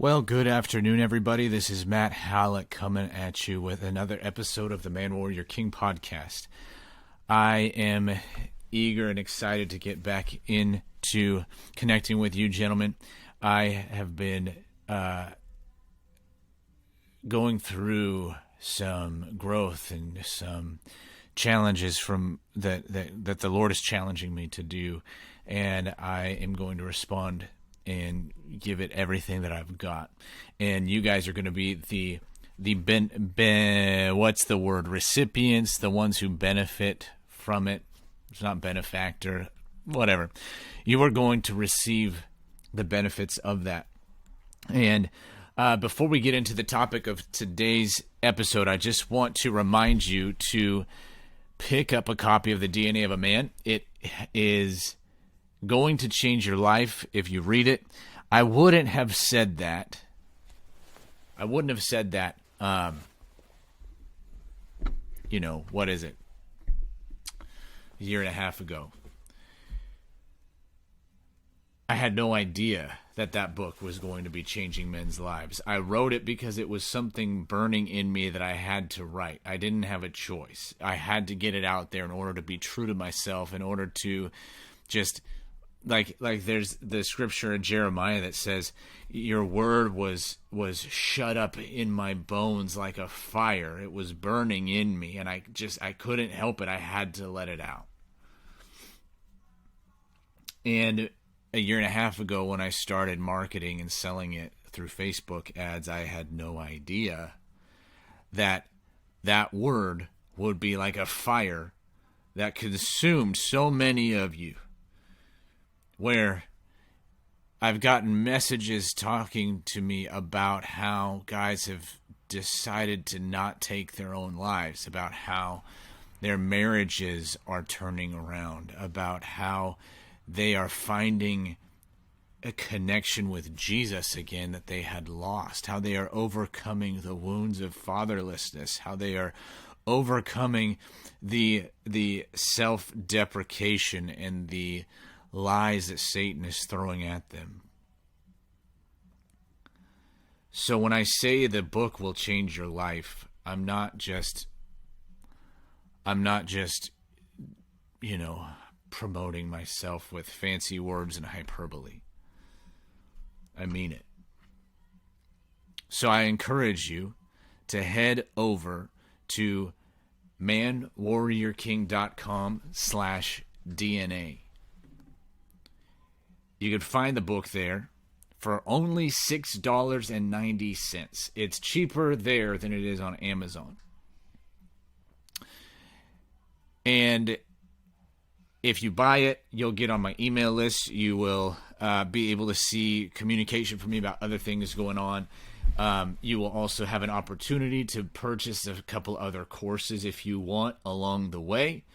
Well, good afternoon, everybody. This is Matt Hallock coming at you with another episode of the Man Warrior King podcast. I am eager and excited to get back into connecting with you, gentlemen. I have been going through some growth and some challenges from that the Lord is challenging me to do, and I am going to respond and give it everything that I've got. And you guys are going to be recipients, the ones who benefit from it. It's not benefactor, whatever. You are going to receive the benefits of that. And before we get into the topic of today's episode, I just want to remind you to pick up a copy of The DNA of a Man. It is going to change your life if you read it. I wouldn't have said that. What is it? A year and a half ago. I had no idea that book was going to be changing men's lives. I wrote it because it was something burning in me that I had to write. I didn't have a choice. I had to get it out there in order to be true to myself, in order to just like there's the scripture in Jeremiah that says, your word was shut up in my bones like a fire. It was burning in me, and I couldn't help it. I had to let it out. And a year and a half ago, when I started marketing and selling it through Facebook ads, I had no idea that word would be like a fire that consumed so many of you. Where I've gotten messages talking to me about how guys have decided to not take their own lives, about how their marriages are turning around, about how they are finding a connection with Jesus again that they had lost, how they are overcoming the wounds of fatherlessness, how they are overcoming the self-deprecation and the lies that Satan is throwing at them. So when I say the book will change your life, I'm not just promoting myself with fancy words and hyperbole. I mean it. So I encourage you to head over to manwarriorking.com/DNA. You can find the book there for only $6.90. It's cheaper there than it is on Amazon. And if you buy it, you'll get on my email list. You will be able to see communication from me about other things going on. You will also have an opportunity to purchase a couple other courses if you want along the way.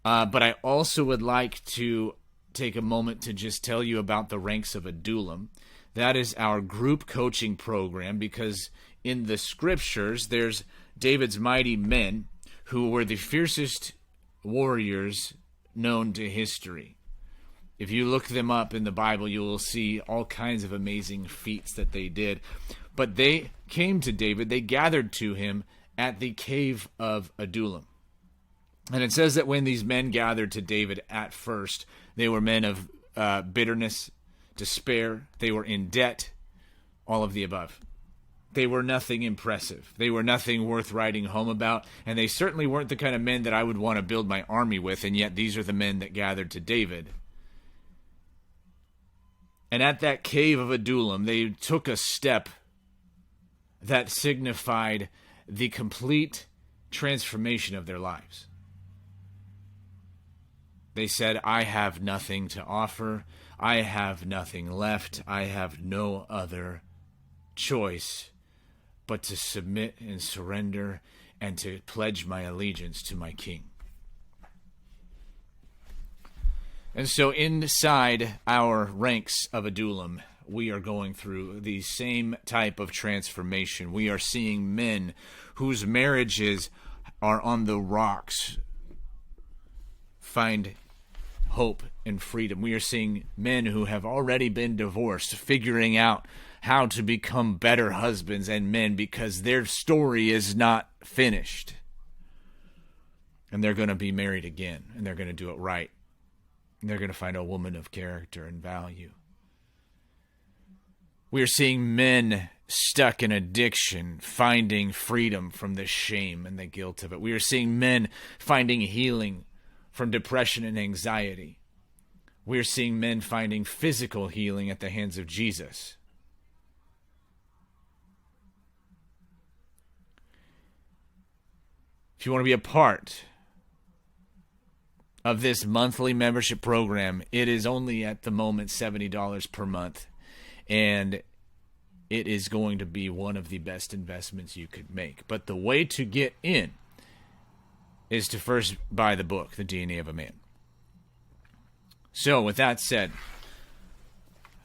But I also would like to take a moment to just tell you about the Ranks of Adullam. That is our group coaching program, because in the scriptures there's David's mighty men who were the fiercest warriors known to history. If you look them up in the Bible, you will see all kinds of amazing feats that they did. But they came to David, they gathered to him at the cave of Adullam. And it says that when these men gathered to David at first, they were men of bitterness, despair. They were in debt, all of the above. They were nothing impressive. They were nothing worth writing home about. And they certainly weren't the kind of men that I would want to build my army with. And yet these are the men that gathered to David. And at that cave of Adullam, they took a step that signified the complete transformation of their lives. They said, I have nothing to offer. I have nothing left. I have no other choice but to submit and surrender and to pledge my allegiance to my King. And so inside our Ranks of Adullam, we are going through the same type of transformation. We are seeing men whose marriages are on the rocks find hope and freedom. We are seeing men who have already been divorced, figuring out how to become better husbands and men because their story is not finished. And they're going to be married again, and they're going to do it right. And they're going to find a woman of character and value. We are seeing men stuck in addiction, finding freedom from the shame and the guilt of it. We are seeing men finding healing from depression and anxiety. We are seeing men finding physical healing at the hands of Jesus. If you want to be a part of this monthly membership program, it is only at the moment $70 per month. And it is going to be one of the best investments you could make. But the way to get in is to first buy the book, The DNA of a Man. So, with that said,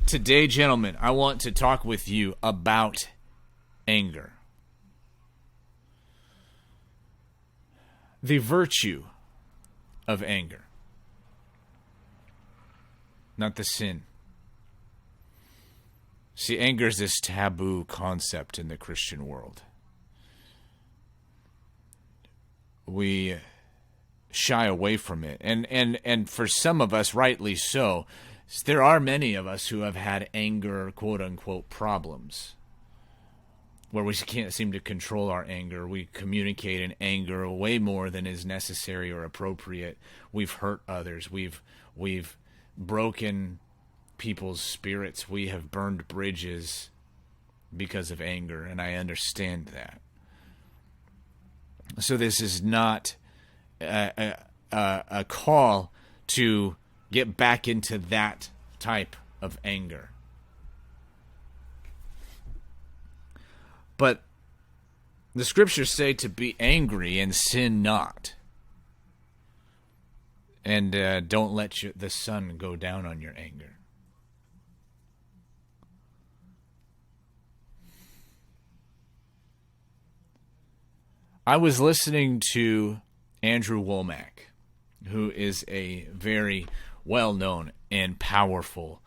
today, gentlemen, I want to talk with you about anger. The virtue of anger. Not the sin. See, anger is this taboo concept in the Christian world. We shy away from it. And for some of us, rightly so, there are many of us who have had anger, quote-unquote, problems, where we can't seem to control our anger. We communicate in anger way more than is necessary or appropriate. We've hurt others. We've broken people's spirits. We have burned bridges because of anger, and I understand that. So this is not a call to get back into that type of anger. But the scriptures say to be angry and sin not. And don't let the sun go down on your anger. I was listening to Andrew Womack, who is a very well-known and powerful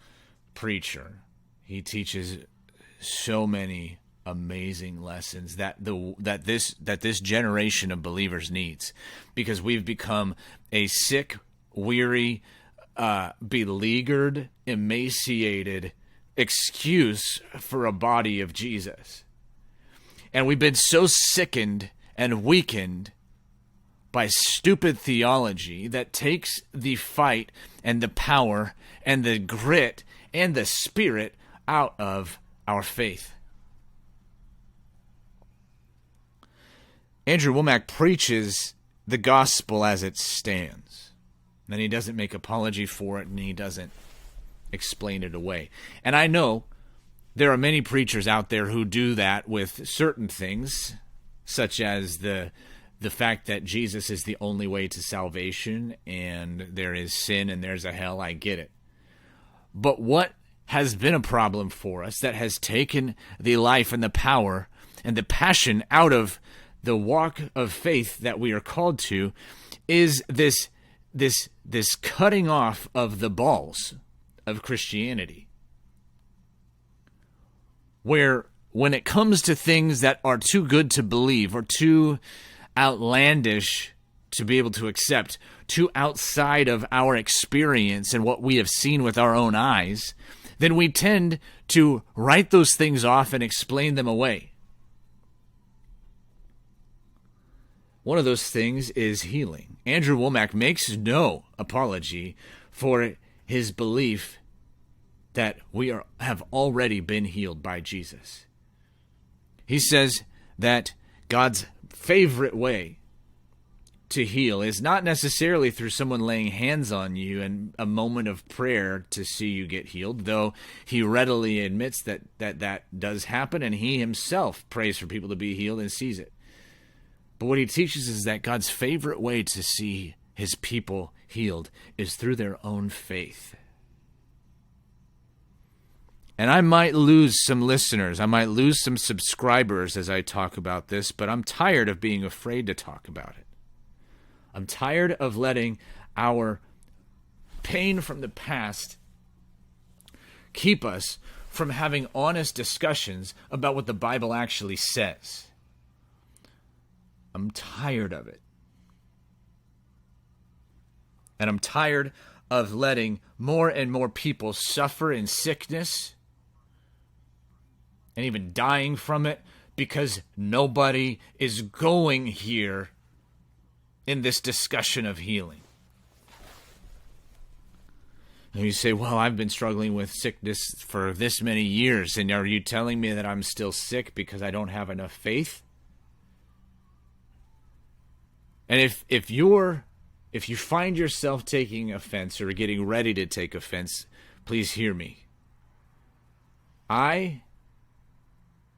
preacher. He teaches so many amazing lessons that this generation of believers needs, because we've become a sick, weary, beleaguered, emaciated excuse for a body of Jesus. And we've been so sickened and weakened by stupid theology that takes the fight and the power and the grit and the spirit out of our faith. Andrew Womack preaches the gospel as it stands. And he doesn't make apology for it, and he doesn't explain it away. And I know there are many preachers out there who do that with certain things, such as the fact that Jesus is the only way to salvation, and there is sin and there's a hell. I get it. But what has been a problem for us that has taken the life and the power and the passion out of the walk of faith that we are called to is this cutting off of the balls of Christianity, where when it comes to things that are too good to believe or too outlandish to be able to accept, too outside of our experience and what we have seen with our own eyes, then we tend to write those things off and explain them away. One of those things is healing. Andrew Womack makes no apology for his belief that we have already been healed by Jesus. He says that God's favorite way to heal is not necessarily through someone laying hands on you and a moment of prayer to see you get healed, though he readily admits that does happen, and he himself prays for people to be healed and sees it. But what he teaches is that God's favorite way to see his people healed is through their own faith. And I might lose some listeners, I might lose some subscribers as I talk about this, but I'm tired of being afraid to talk about it. I'm tired of letting our pain from the past keep us from having honest discussions about what the Bible actually says. I'm tired of it. And I'm tired of letting more and more people suffer in sickness and even dying from it because nobody is going here in this discussion of healing. And you say, well, I've been struggling with sickness for this many years, and are you telling me that I'm still sick because I don't have enough faith? And if you find yourself taking offense or getting ready to take offense, please hear me. I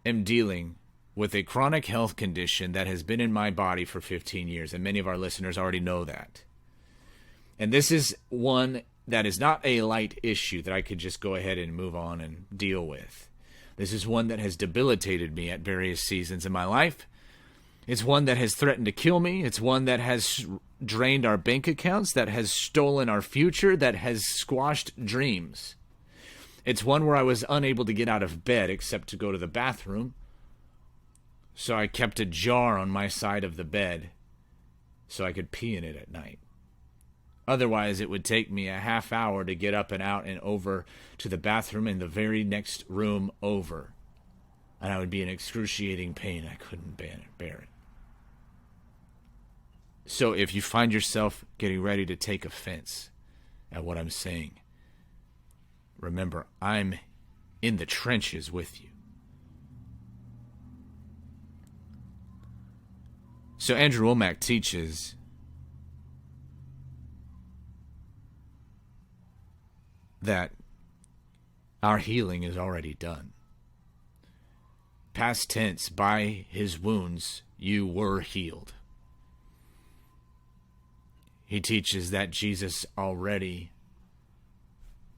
am dealing with a chronic health condition that has been in my body for 15 years, and many of our listeners already know that. And this is one that is not a light issue that I could just go ahead and move on and deal with. This is one that has debilitated me at various seasons in my life. It's one that has threatened to kill me. It's one that has drained our bank accounts, that has stolen our future, that has squashed dreams. It's one where I was unable to get out of bed except to go to the bathroom. So I kept a jar on my side of the bed so I could pee in it at night. Otherwise, it would take me a half hour to get up and out and over to the bathroom in the very next room over. And I would be in excruciating pain. I couldn't bear it. So if you find yourself getting ready to take offense at what I'm saying, remember, I'm in the trenches with you. So Andrew Womack teaches that our healing is already done. Past tense, by his wounds you were healed. He teaches that Jesus already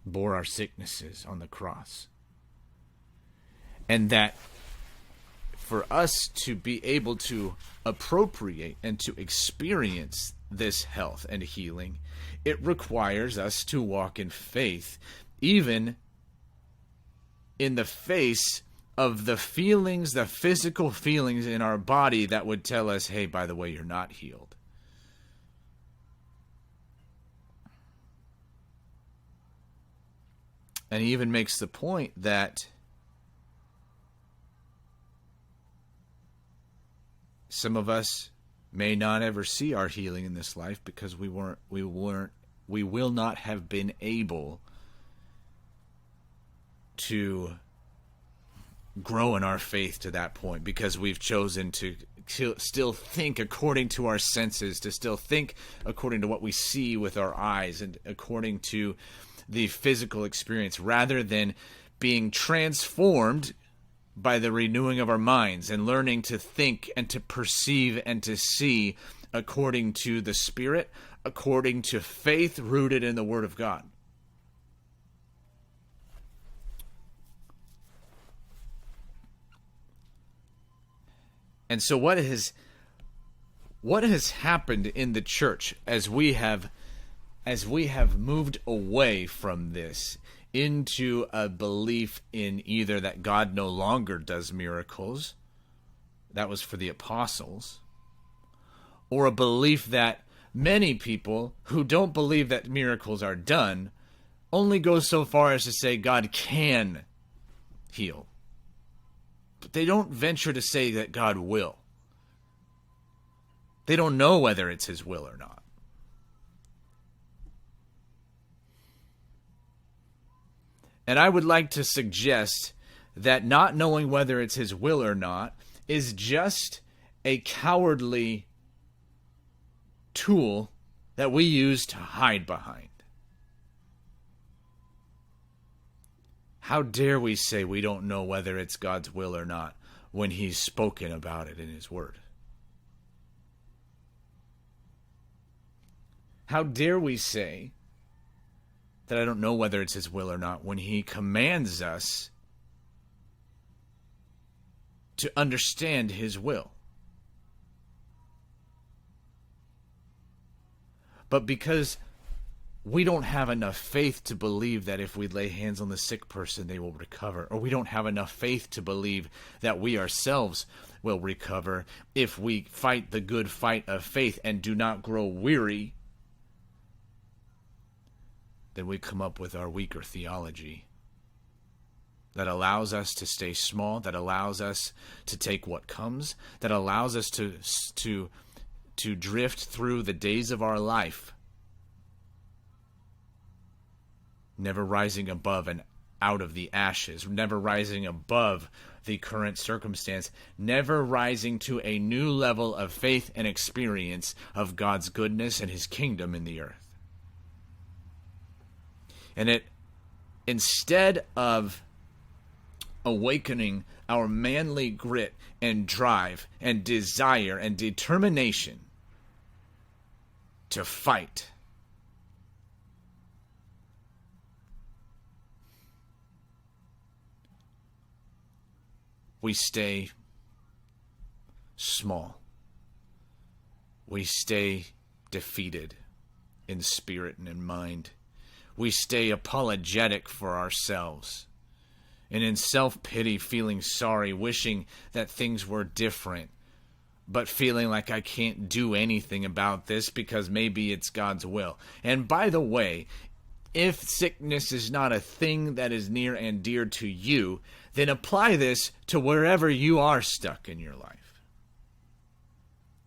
bore our sicknesses on the cross. And that for us to be able to appropriate and to experience this health and healing, it requires us to walk in faith, even in the face of the feelings, the physical feelings in our body that would tell us, hey, by the way, you're not healed. And he even makes the point that some of us may not ever see our healing in this life because we will not have been able to grow in our faith to that point because we've chosen to still think according to our senses, to still think according to what we see with our eyes and according to the physical experience, rather than being transformed by the renewing of our minds and learning to think and to perceive and to see according to the Spirit, according to faith rooted in the Word of God. And so what has happened in the church as we have moved away from this into a belief in either that God no longer does miracles, that was for the apostles, or a belief that many people who don't believe that miracles are done only go so far as to say God can heal. But they don't venture to say that God will. They don't know whether it's his will or not. And I would like to suggest that not knowing whether it's his will or not is just a cowardly tool that we use to hide behind. How dare we say we don't know whether it's God's will or not when he's spoken about it in his word? How dare we say that I don't know whether it's his will or not when he commands us to understand his will? But because we don't have enough faith to believe that if we lay hands on the sick person, they will recover. Or we don't have enough faith to believe that we ourselves will recover if we fight the good fight of faith and do not grow weary. Then we come up with our weaker theology that allows us to stay small, that allows us to take what comes, that allows us to drift through the days of our life, never rising above and out of the ashes, never rising above the current circumstance, never rising to a new level of faith and experience of God's goodness and his kingdom in the earth. And instead of awakening our manly grit and drive and desire and determination to fight, we stay small. We stay defeated in spirit and in mind. We stay apologetic for ourselves, and in self-pity, feeling sorry, wishing that things were different, but feeling like I can't do anything about this because maybe it's God's will. And by the way, if sickness is not a thing that is near and dear to you, then apply this to wherever you are stuck in your life.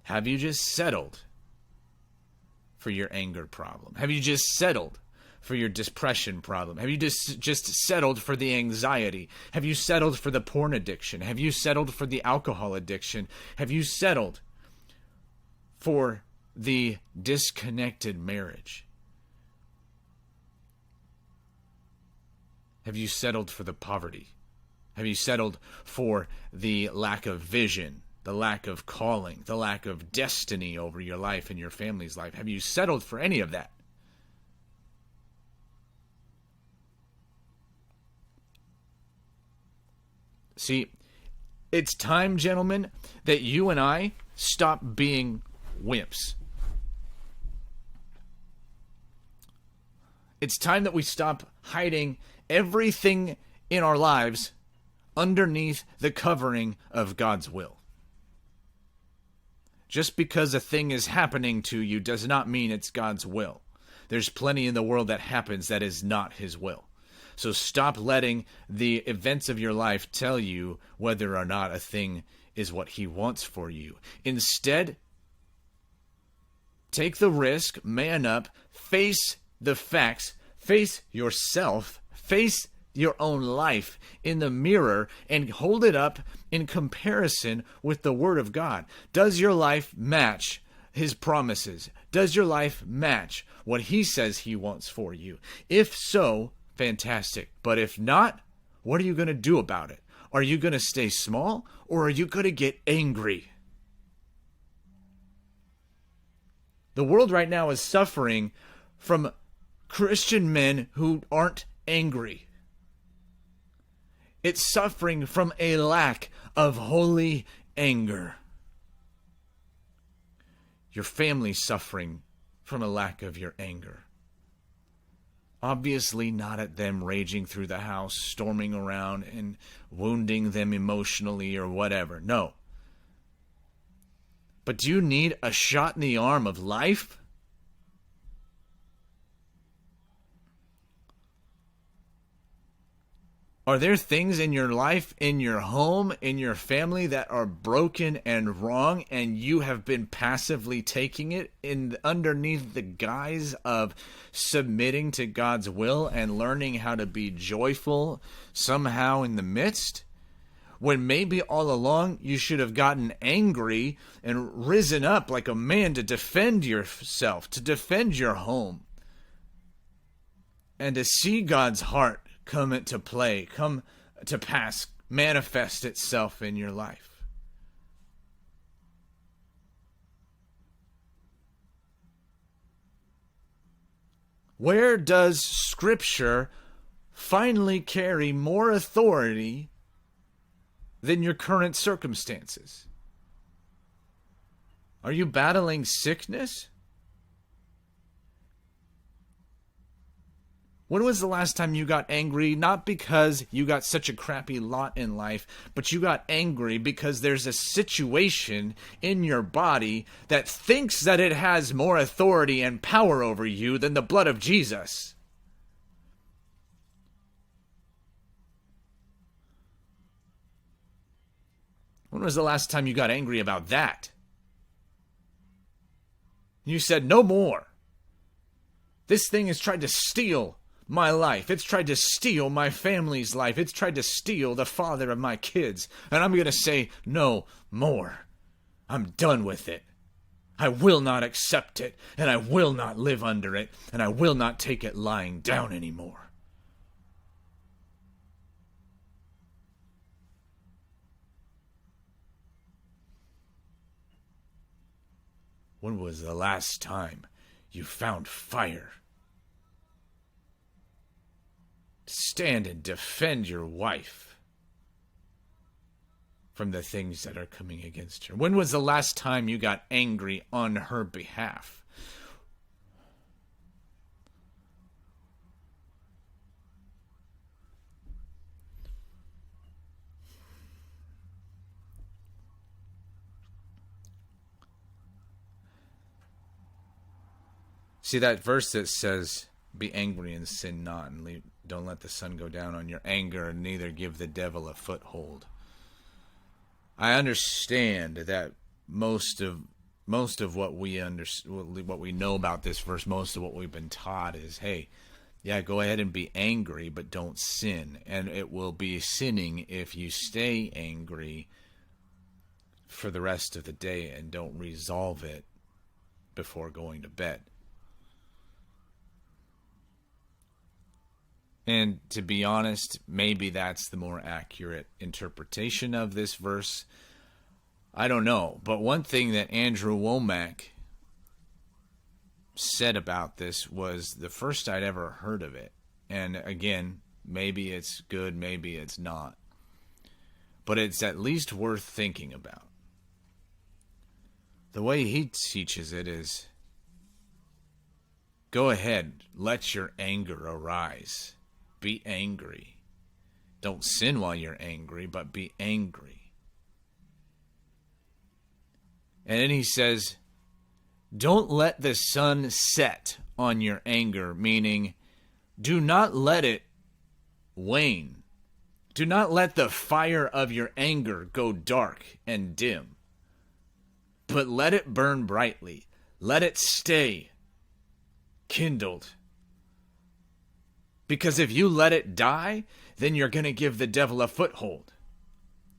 Have you just settled for your anger problem? Have you just settled for your depression problem? Have you just settled for the anxiety? Have you settled for the porn addiction? Have you settled for the alcohol addiction? Have you settled for the disconnected marriage? Have you settled for the poverty? Have you settled for the lack of vision, the lack of calling, the lack of destiny over your life and your family's life? Have you settled for any of that? See, it's time, gentlemen, that you and I stop being wimps. It's time that we stop hiding everything in our lives underneath the covering of God's will. Just because a thing is happening to you does not mean it's God's will. There's plenty in the world that happens that is not his will. So stop letting the events of your life tell you whether or not a thing is what he wants for you. Instead, take the risk, man up, face the facts, face yourself, face your own life in the mirror and hold it up in comparison with the Word of God. Does your life match his promises? Does your life match what he says he wants for you? If so, fantastic. But if not, what are you going to do about it? Are you going to stay small, or are you going to get angry? The world right now is suffering from Christian men who aren't angry. It's suffering from a lack of holy anger. Your family's suffering from a lack of your anger. Obviously not at them raging through the house, storming around and wounding them emotionally or whatever. No. But do you need a shot in the arm of life? Are there things in your life, in your home, in your family that are broken and wrong, and you have been passively taking it in underneath the guise of submitting to God's will and learning how to be joyful somehow in the midst? When maybe all along you should have gotten angry and risen up like a man to defend yourself, to defend your home, and to see God's heart come into play, come to pass, manifest itself in your life. Where does Scripture finally carry more authority than your current circumstances? Are you battling sickness? When was the last time you got angry? Not because you got such a crappy lot in life, but you got angry because there's a situation in your body that thinks that it has more authority and power over you than the blood of Jesus. When was the last time you got angry about that? You said, no more. This thing has tried to steal my life. It's tried to steal my family's life. It's tried to steal the father of my kids. And I'm going to say no more. I'm done with it. I will not accept it, and I will not live under it, and I will not take it lying down anymore. When was the last time you found fire? Stand and defend your wife from the things that are coming against her. When was the last time you got angry on her behalf? See that verse that says, be angry and sin not, and don't let the sun go down on your anger, and neither give the devil a foothold. I understand that most of what we what we know about this verse, most of what we've been taught is, hey, yeah, go ahead and be angry, but don't sin. And it will be sinning if you stay angry for the rest of the day and don't resolve it before going to bed. And to be honest, maybe that's the more accurate interpretation of this verse. I don't know. But one thing that Andrew Womack said about this was the first I'd ever heard of it. And again, maybe it's good, maybe it's not. But it's at least worth thinking about. The way he teaches it is, go ahead, let your anger arise. Be angry. Don't sin while you're angry, but be angry. And then he says, don't let the sun set on your anger, meaning do not let it wane. Do not let the fire of your anger go dark and dim, but let it burn brightly. Let it stay kindled. Because if you let it die, then you're going to give the devil a foothold.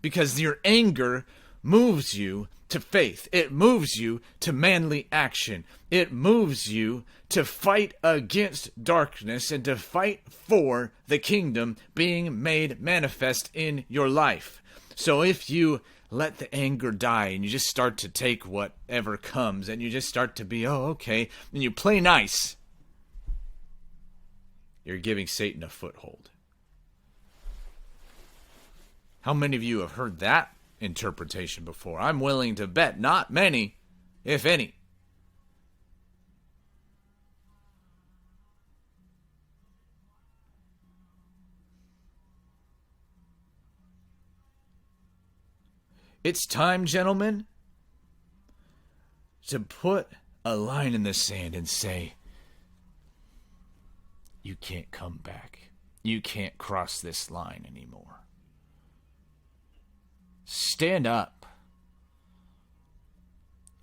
Because your anger moves you to faith. It moves you to manly action. It moves you to fight against darkness and to fight for the kingdom being made manifest in your life. So if you let the anger die and you just start to take whatever comes and you just start to be, oh, okay, and you play nice, you're giving Satan a foothold. How many of you have heard that interpretation before? I'm willing to bet not many, if any. It's time, gentlemen, to put a line in the sand and say, you can't come back. You can't cross this line anymore. Stand up.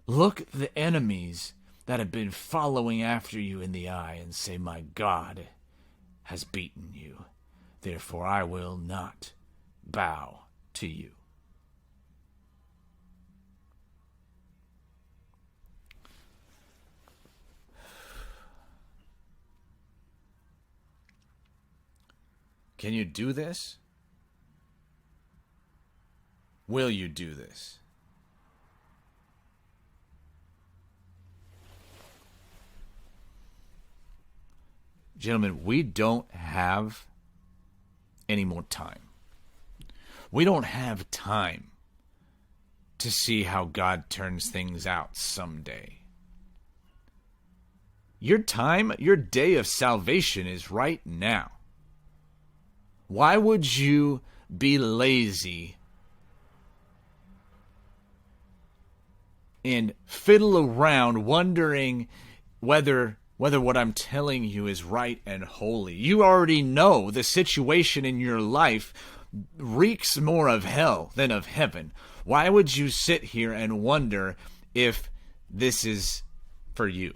Look the enemies that have been following after you in the eye and say, my God has beaten you. Therefore, I will not bow to you. Can you do this? Will you do this? Gentlemen, we don't have any more time. We don't have time to see how God turns things out someday. Your time, your day of salvation is right now. Why would you be lazy and fiddle around wondering whether what I'm telling you is right and holy? You already know the situation in your life reeks more of hell than of heaven. Why would you sit here and wonder if this is for you?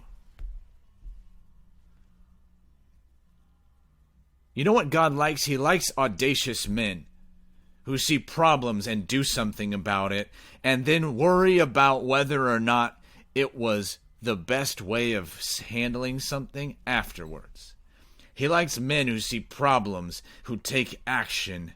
You know what God likes? He likes audacious men who see problems and do something about it, and then worry about whether or not it was the best way of handling something afterwards. He likes men who see problems, who take action,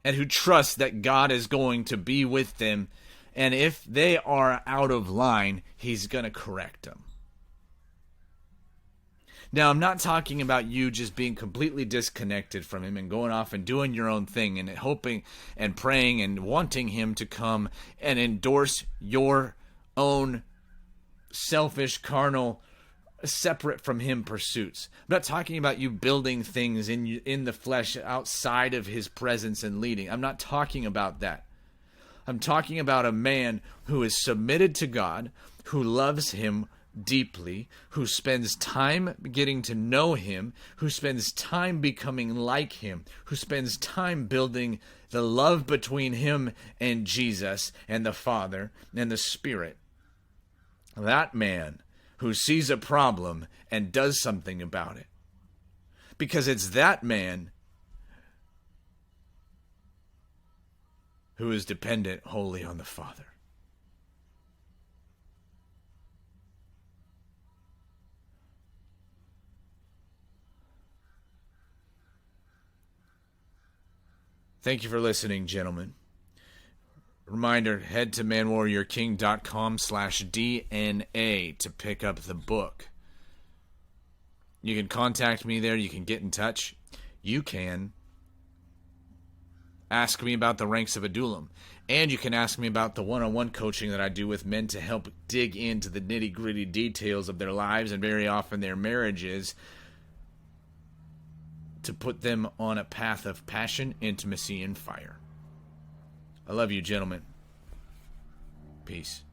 and who trust that God is going to be with them, and if they are out of line, He's going to correct them. Now, I'm not talking about you just being completely disconnected from Him and going off and doing your own thing and hoping and praying and wanting Him to come and endorse your own selfish, carnal, separate from Him pursuits. I'm not talking about you building things in the flesh outside of His presence and leading. I'm not talking about that. I'm talking about a man who is submitted to God, who loves Him deeply, who spends time getting to know Him, who spends time becoming like Him, who spends time building the love between Him and Jesus and the Father and the Spirit. That man who sees a problem and does something about it. Because it's that man who is dependent wholly on the Father. Thank you for listening, gentlemen. Reminder, head to manwarriorking.com/DNA to pick up the book. You can contact me there. You can get in touch. You can ask me about the ranks of Adullam. And you can ask me about the one-on-one coaching that I do with men to help dig into the nitty-gritty details of their lives and very often their marriages, to put them on a path of passion, intimacy, and fire. I love you, gentlemen. Peace.